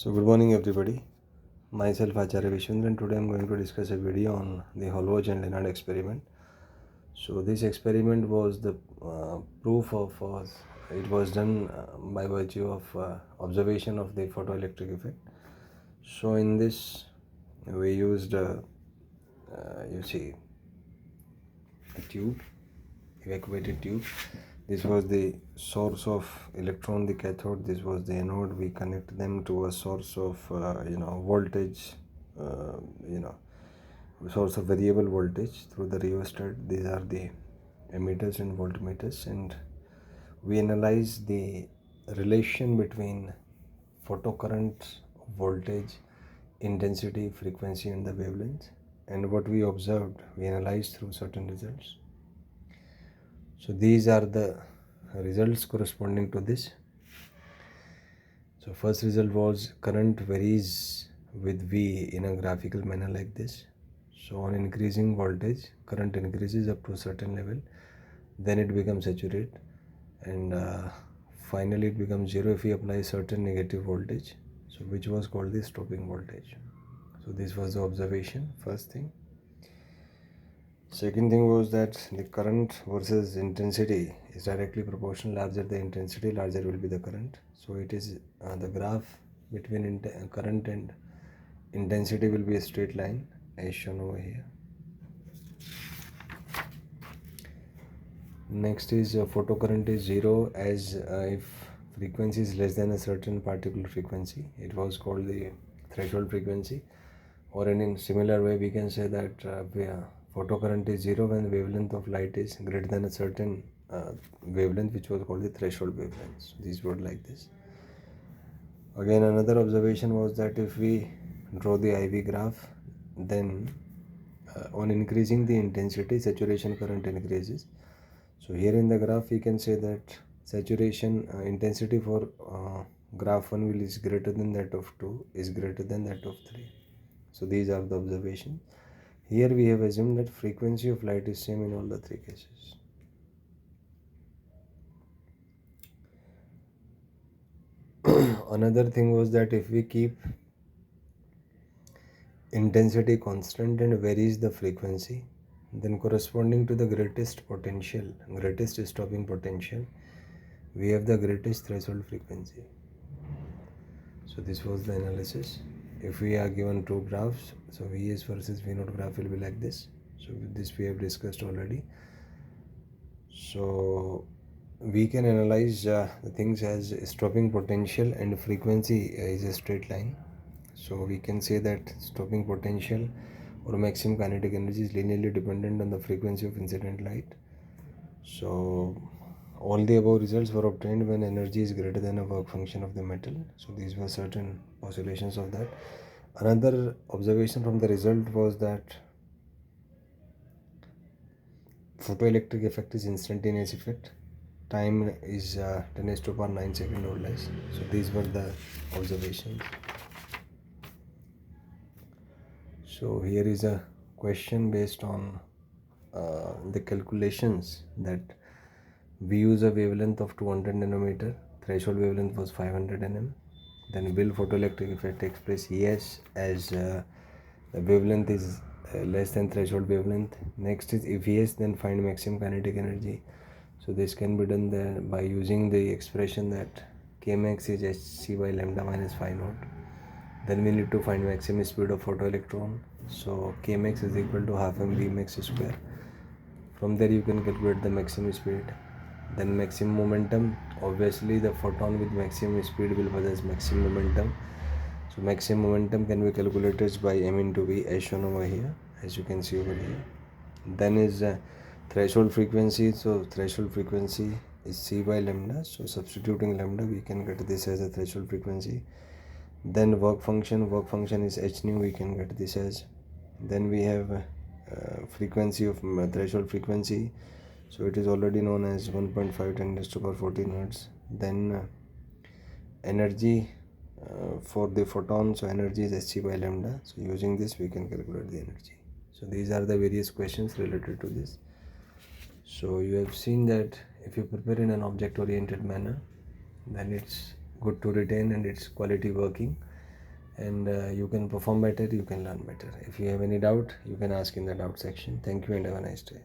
So good morning everybody. Myself Acharya Vishvendra, and today I am going to discuss a video on the Hallwach and lenard experiment. So this experiment was the proof of it was done by virtue of observation of the photoelectric effect. So in this we used you see a tube, evacuated tube. This was the source of electron, the cathode. This was the anode. We connect them to a source of voltage, source of variable voltage through the rheostat. These are the ammeters and voltmeters, and we analyze the relation between photocurrent, voltage, intensity, frequency, and the wavelength. And what we observed, we analyzed through certain results. So these are the results corresponding to this. So first result was current varies with V in a graphical manner like this. So on increasing voltage, current increases up to a certain level, then it becomes saturated, and finally it becomes zero if we apply certain negative voltage, so which was called the stopping voltage. So this was the observation, first thing. Second thing was that the current versus intensity is directly proportional. Larger the intensity, larger will be the current. So it is the graph between current and intensity will be a straight line as shown over here. Next is photocurrent is zero as if frequency is less than a certain particular frequency. It was called the threshold frequency, or in similar way we can say that photocurrent is zero when the wavelength of light is greater than a certain wavelength, which was called the threshold wavelength. So these were like this. Again, another observation was that if we draw the IV graph, then on increasing the intensity, saturation current increases. So here in the graph we can say that saturation intensity for graph 1 will is greater than that of 2, is greater than that of 3. So these are the observations. Here we have assumed that frequency of light is same in all the three cases. Another thing was that if we keep intensity constant and varies the frequency, then corresponding to the greatest potential, greatest stopping potential, we have the greatest threshold frequency. So this was the analysis. If we are given two graphs, so Vs versus V0 graph will be like this. So with this we have discussed already. So we can analyze the things as stopping potential and frequency is a straight line. So we can say that stopping potential or maximum kinetic energy is linearly dependent on the frequency of incident light. So all the above results were obtained when energy is greater than a work function of the metal. So these were certain oscillations of that. Another observation from the result was that photoelectric effect is instantaneous effect. Time is 10⁻⁹ second or less. So these were the observations. So here is a question based on the calculations that we use a wavelength of 200 nanometer, threshold wavelength was 500 nm. Then will photoelectric effect takes place? Yes, as the wavelength is less than threshold wavelength. Next is if yes, then find maximum kinetic energy. So this can be done there by using the expression that Kmax is hc by lambda minus phi naught. Then we need to find maximum speed of photoelectron. So Kmax is equal to half m Vmax square. From there you can calculate the maximum speed. Then maximum momentum, obviously the photon with maximum speed will possess maximum momentum. So maximum momentum can be calculated by m into v as shown over here, as you can see over here. Then is threshold frequency. So threshold frequency is c by lambda. So substituting lambda we can get this as a threshold frequency. Then work function is h nu, we can get this as. Then we have frequency of threshold frequency. So it is already known as 1.5 10⁻14 hertz. Then energy for the photon, so energy is hc by lambda. So using this we can calculate the energy. So these are the various questions related to this. So you have seen that if you prepare in an object oriented manner, then it's good to retain and it's quality working. and you can perform better, you can learn better. If you have any doubt, you can ask in the doubt section. Thank you and have a nice day.